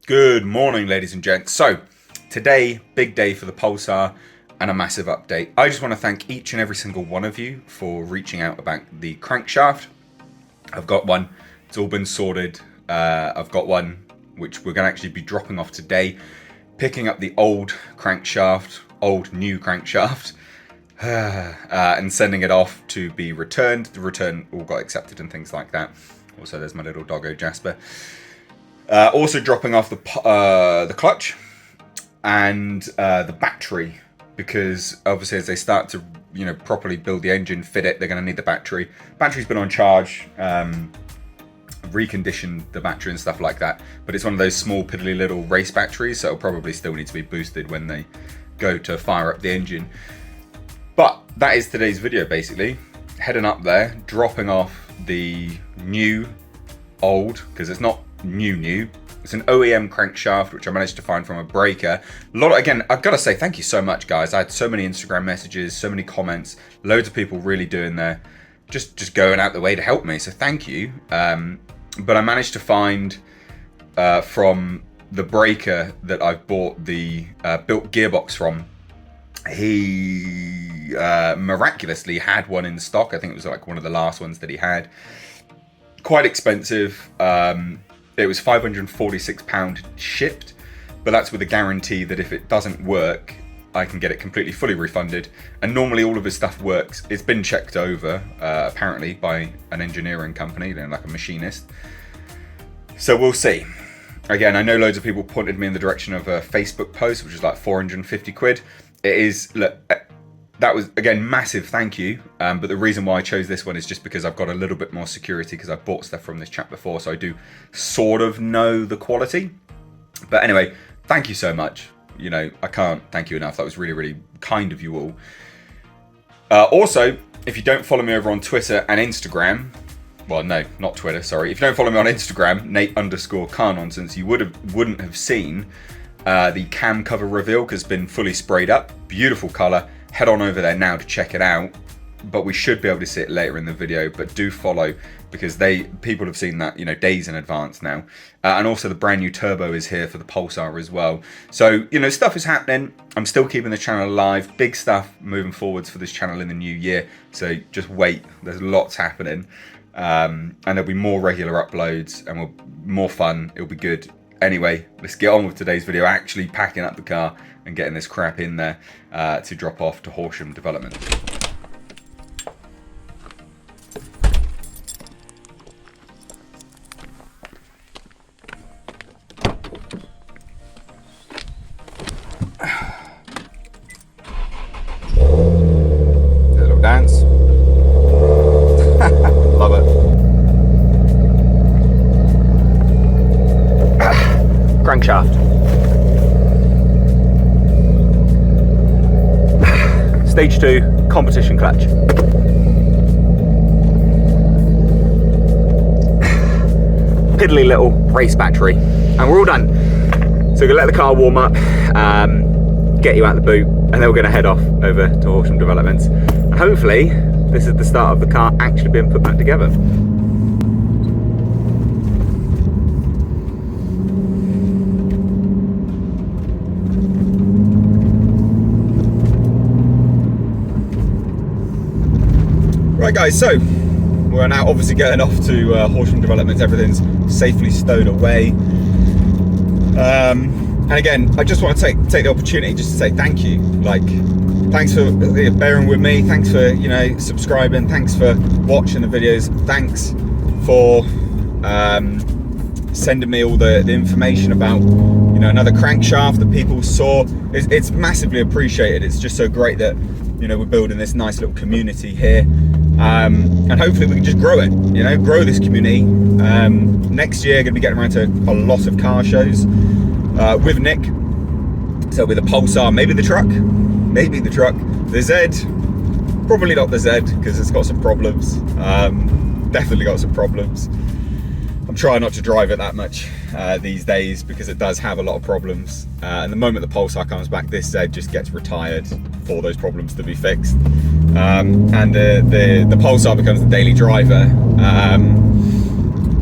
Good morning, ladies and gents. So, today, big day for the Pulsar and a massive update. I just want to thank each and every single one of you for reaching out about the crankshaft. I've got one. It's all been sorted. I've got one which we're going to actually be dropping off today, picking up the old crankshaft, new crankshaft, and sending it off to be returned. The return all got accepted and things like that. Also, there's my little doggo Jasper. Also dropping off the clutch and the battery, because obviously as they start to properly build the engine, fit it, they're going to need the battery. Battery's been on charge, reconditioned the battery and stuff like that, but it's one of those small piddly little race batteries, so it'll probably still need to be boosted when they go to fire up the engine. But that is today's video, basically. Heading up there, dropping off the old, because it's not new. It's an OEM crankshaft, which I managed to find from a breaker. Again, I've got to say thank you so much, guys. I had so many Instagram messages, so many comments, loads of people really doing their, just going out the way to help me. So thank you. But I managed to find from the breaker that I've bought the built gearbox from. He miraculously had one in stock. I think it was like one of the last ones that he had. Quite expensive. It was £546 shipped, but that's with a guarantee that if it doesn't work, I can get it completely fully refunded. And normally all of his stuff works. It's been checked over, apparently, by an engineering company, like a machinist. So we'll see. Again, I know loads of people pointed me in the direction of a Facebook post, which is like 450 quid. It is, look, that was, again, massive thank you. But the reason why I chose this one is just because I've got a little bit more security, because I've bought stuff from this chap before, so I do sort of know the quality. But anyway, thank you so much. I can't thank you enough. That was really, really kind of you all. Also, if you don't follow me over on Twitter and Instagram, well, no, not Twitter, sorry. If you don't follow me on Instagram, Nate_carnonsense, you wouldn't have seen the cam cover reveal, because it's been fully sprayed up. Beautiful color. Head on over there now to check it out, but we should be able to see it later in the video. But do follow, because people have seen that days in advance now. And also the brand new turbo is here for the Pulsar as well. So stuff is happening. I'm still keeping the channel alive. Big stuff moving forwards for this channel in the new year. So just wait. There's lots happening, and there'll be more regular uploads and more fun. It'll be good. Anyway, let's get on with today's video, actually packing up the car and getting this crap in there to drop off to Horsham Development. A little dance. Love it. Crankshaft. Stage 2 competition clutch. Piddly little race battery, and we're all done. So we're gonna let the car warm up, get you out the boot, and then we're gonna head off over to Horsham Developments. And hopefully, this is the start of the car actually being put back together. Right guys, so we're now obviously getting off to Horsham Developments. Everything's safely stowed away. And again, I just want to take the opportunity just to say thank you. Thanks for bearing with me. Thanks for subscribing. Thanks for watching the videos. Thanks for sending me all the information about another crankshaft that people saw. It's massively appreciated. It's just so great that we're building this nice little community here. And hopefully we can just grow it, grow this community. Next year, going to be getting around to a lot of car shows with Nick. So with the Pulsar, maybe the truck, the Z, probably not the Z, because it's got some problems. Definitely got some problems. I'm trying not to drive it that much these days, because it does have a lot of problems. And the moment the Pulsar comes back, this Z just gets retired for those problems to be fixed. And the Pulsar becomes the daily driver.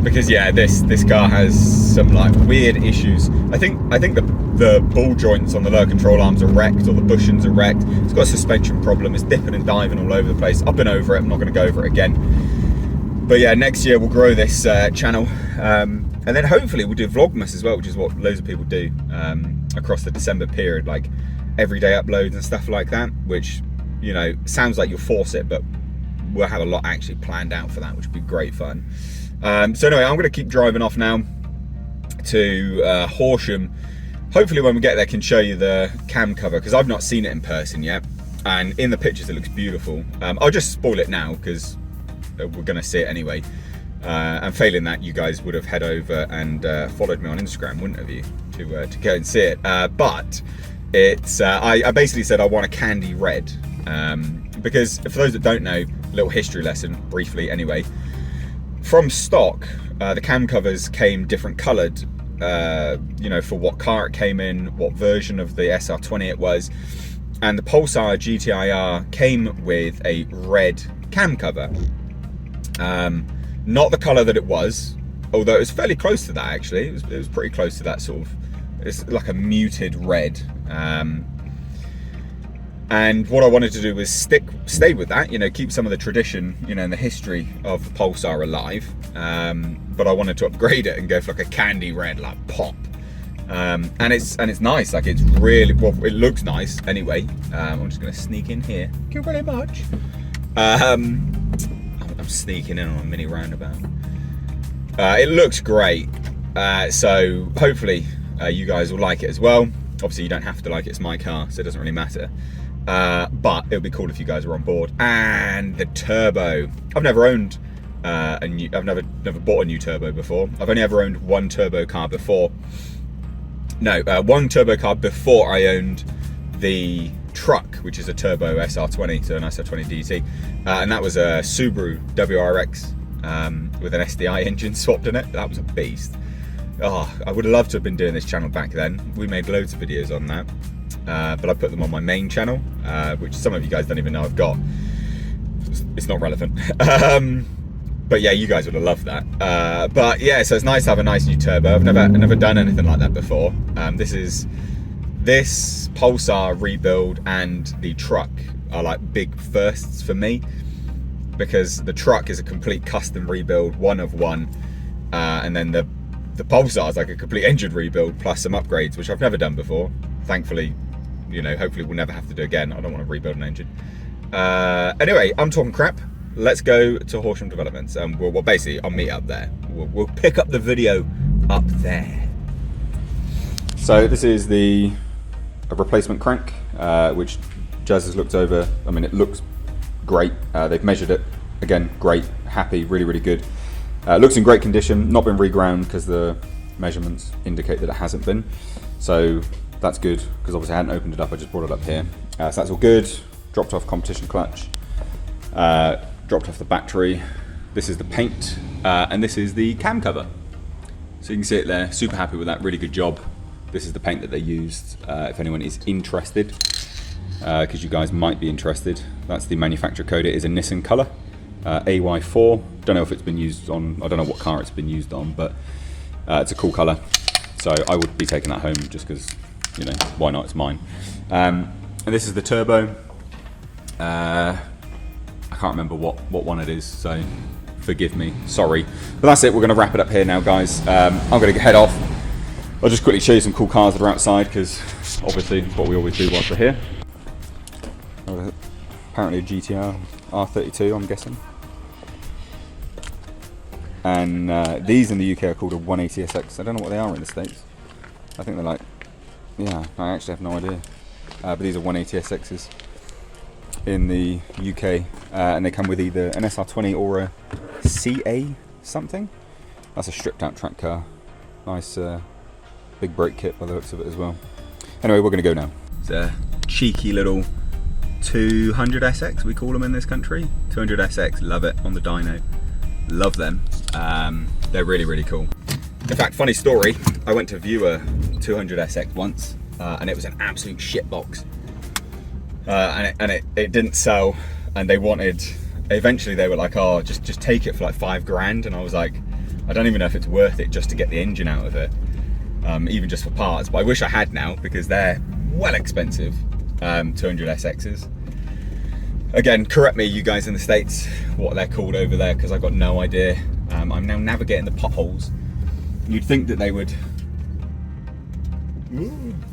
Because yeah, this car has some like weird issues. I think the ball joints on the lower control arms are wrecked, or the bushings are wrecked. It's got a suspension problem. It's dipping and diving all over the place. I've been over it. I'm not going to go over it again. But yeah, next year we'll grow this channel, and then hopefully we'll do Vlogmas as well, which is what loads of people do across the December period, like everyday uploads and stuff like that, which, you know, sounds like you'll force it, but we'll have a lot actually planned out for that, which would be great fun. So anyway, I'm going to keep driving off now to Horsham. Hopefully when we get there, can show you the cam cover, because I've not seen it in person yet, and in the pictures it looks beautiful. I'll just spoil it now because we're going to see it anyway, and failing that, you guys would have head over and followed me on Instagram, wouldn't have you, to go and see it. But it's I basically said I want a candy red, because for those that don't know, little history lesson briefly anyway, from stock the cam covers came different coloured, you know, for what car it came in, what version of the SR20 it was, and the Pulsar GTiR came with a red cam cover. Not the colour that it was, although it was fairly close to that actually. It was pretty close to that sort of, it's like a muted red. And what I wanted to do was stay with that, you know, keep some of the tradition, you know, and the history of the Pulsar alive. But I wanted to upgrade it and go for like a candy red, like pop. And it's nice, like it's really, well, it looks nice anyway. I'm just gonna sneak in here. Thank you very much. I'm sneaking in on a mini roundabout. It looks great, so hopefully you guys will like it as well. Obviously you don't have to like it, it's my car, so it doesn't really matter, but it would be cool if you guys are on board. And the turbo, I've never owned I've never bought a new turbo before. I've only ever owned one turbo car before. No, one turbo car before I owned the truck, which is a turbo SR20, so an SR20 DT, and that was a Subaru WRX with an SDI engine swapped in it. That was a beast. Oh, I would have loved to have been doing this channel back then. We made loads of videos on that, but I put them on my main channel, which some of you guys don't even know I've got. It's not relevant. But yeah, you guys would have loved that. But yeah, so it's nice to have a nice new turbo. I've never done anything like that before. This Pulsar rebuild and the truck are like big firsts for me, because the truck is a complete custom rebuild, one of one, and then the Pulsar is like a complete engine rebuild plus some upgrades, which I've never done before. Thankfully, you know, hopefully we'll never have to do again. I don't want to rebuild an engine. Anyway, I'm talking crap. Let's go to Horsham Developments, and we'll basically, I'll meet up there. We'll pick up the video up there. So this is the replacement crank, which Jazz has looked over. I mean, it looks great. They've measured it, again, great, happy, really, really good. Looks in great condition, not been reground because the measurements indicate that it hasn't been. So that's good, because obviously I hadn't opened it up, I just brought it up here. So that's all good. Dropped off competition clutch, dropped off the battery. This is the paint, and this is the cam cover. So you can see it there, super happy with that, really good job. This is the paint that they used, if anyone is interested, because you guys might be interested. That's the manufacturer code. It is a Nissan colour, AY4. Don't know if it's been used on, I don't know what car it's been used on, but it's a cool colour. So I would be taking that home just because, you know, why not, it's mine. And this is the turbo. I can't remember what one it is, so forgive me, sorry. But that's it, we're going to wrap it up here now, guys. I'm going to head off. I'll just quickly show you some cool cars that are outside, because obviously it's what we always do whilst we're here. Apparently a GTiR R32, I'm guessing. And these in the UK are called a 180SX. I don't know what they are in the States. I think they're like, yeah, I actually have no idea. But these are 180SXs in the UK, and they come with either an SR20 or a CA something. That's a stripped out track car. Nice big brake kit by the looks of it as well. Anyway, we're going to go now. It's a cheeky little 200SX, we call them in this country. 200SX, love it, on the dyno. Love them. They're really, really cool. In fact, funny story, I went to view a 200SX once, and it was an absolute shit box. And it didn't sell, and they wanted, eventually they were like, oh, just take it for like $5 grand, and I was like, I don't even know if it's worth it just to get the engine out of it, even just for parts. But I wish I had now, because they're well expensive, 200 SXs. Again, correct me, you guys in the States, what they're called over there, because I've got no idea. I'm now navigating the potholes. You'd think that they would,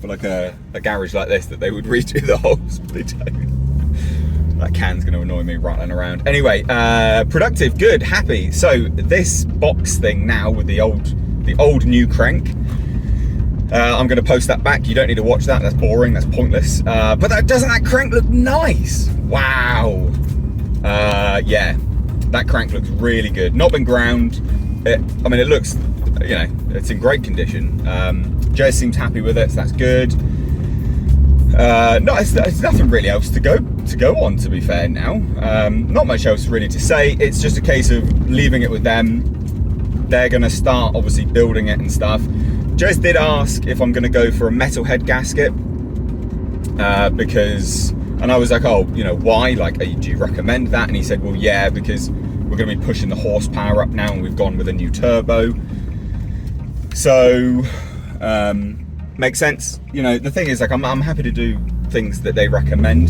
for like a garage like this, that they would redo the holes, but they don't. That can's going to annoy me rattling around. Anyway, productive, good, happy. So this box thing now with the old new crank, I'm going to post that back. You don't need to watch that. That's boring. That's pointless. But doesn't that crank look nice? Wow. Yeah, that crank looks really good. Not been ground. I mean, it looks, you know, it's in great condition. Jez seems happy with it, so that's good. No, it's nothing really else to go on, to be fair now. Not much else really to say. It's just a case of leaving it with them. They're going to start obviously building it and stuff. Jez did ask if I'm going to go for a metal head gasket, because, and I was like, oh, you know, why? Like, do you recommend that? And he said, well, yeah, because we're going to be pushing the horsepower up now, and we've gone with a new turbo. So, makes sense. You know, the thing is, like, I'm happy to do things that they recommend,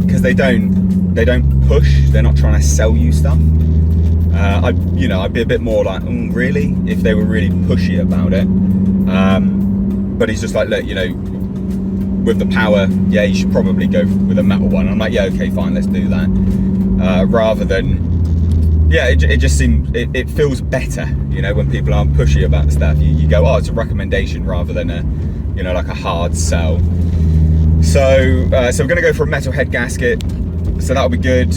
because they don't push. They're not trying to sell you stuff. I'd be a bit more like, really, if they were really pushy about it. But he's just like, look, you know, with the power, yeah, you should probably go with a metal one. I'm like, yeah, okay, fine, let's do that. Rather than, yeah, it just seems, it feels better, you know, when people aren't pushy about the stuff. You go, oh, it's a recommendation rather than a, you know, like a hard sell. So we're going to go for a metal head gasket. So that'll be good.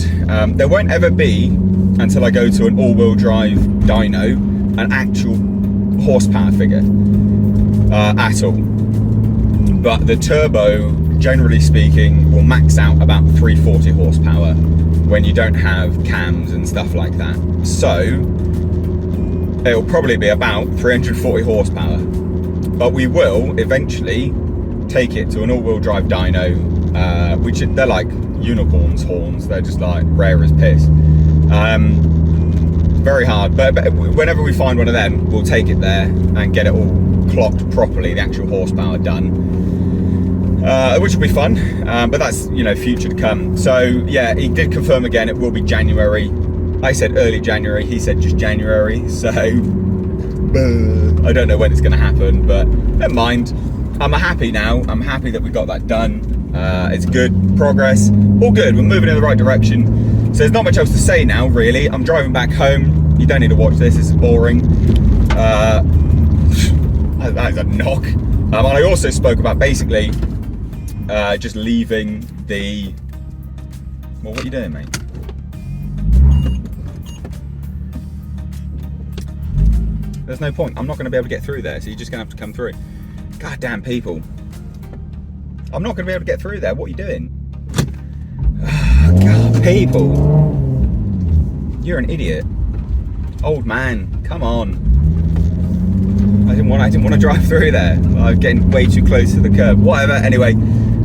There won't ever be, until I go to an all-wheel drive dyno, an actual horsepower figure at all. But the turbo, generally speaking, will max out about 340 horsepower when you don't have cams and stuff like that. So it'll probably be about 340 horsepower. But we will eventually take it to an all-wheel drive dyno, which they're like unicorns' horns. They're just like rare as piss. Very hard, but whenever we find one of them, we'll take it there and get it all clocked properly, the actual horsepower done, which will be fun. But that's, you know, future to come. So yeah, he did confirm again, it will be January. I said early January, he said just January. So I don't know when it's going to happen, but never mind. I'm happy now. I'm happy that we got that done. It's good progress, all good. We're moving in the right direction. So there's not much else to say now, really. I'm driving back home. You don't need to watch this. This is boring. That is a knock. And I also spoke about basically just leaving the. Well, what are you doing, mate? There's no point. I'm not going to be able to get through there, so you're just going to have to come through. God damn people. I'm not going to be able to get through there. What are you doing? Oh, God, people. You're an idiot. Old man, come on. I didn't want to drive through there. I'm getting way too close to the curb. Whatever, anyway.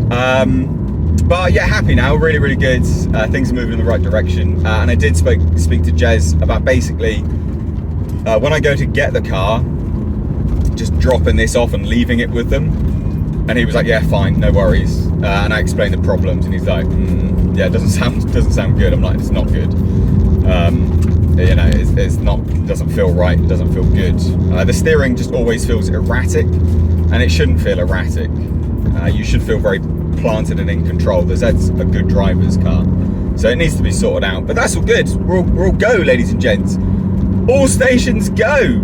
But yeah, happy now. Really, really good. Things are moving in the right direction. And I did speak to Jez about basically when I go to get the car, just dropping this off and leaving it with them. And he was like, yeah, fine, no worries. And I explained the problems, and he's like, yeah, it doesn't sound good. I'm like, it's not good. You know, it's not, doesn't feel right, it doesn't feel good. The steering just always feels erratic, and it shouldn't feel erratic. You should feel very planted and in control. That's a good driver's car. So it needs to be sorted out, but that's all good. We're all go, ladies and gents. All stations go.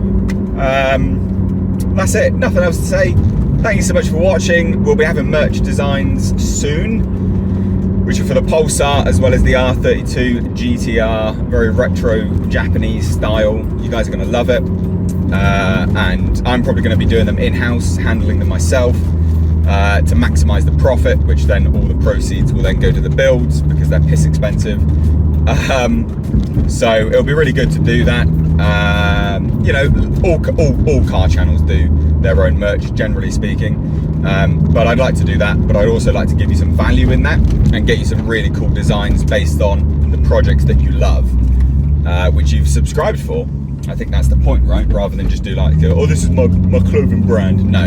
That's it, nothing else to say. Thank you so much for watching. We'll be having merch designs soon, which are for the Pulsar as well as the R32 GTiR, very retro Japanese style. You guys are going to love it. And I'm probably going to be doing them in-house, handling them myself to maximize the profit, which then all the proceeds will then go to the builds because they're piss expensive. So it'll be really good to do that. You know, all car channels do their own merch, generally speaking, but I'd like to do that, but I'd also like to give you some value in that and get you some really cool designs based on the projects that you love, which you've subscribed for. I think that's the point, right? Rather than just do like, oh, this is my clothing brand. No,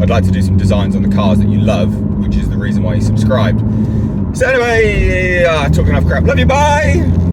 I'd like to do some designs on the cars that you love, which is the reason why you subscribed. So anyway, talking enough crap. Love you, bye!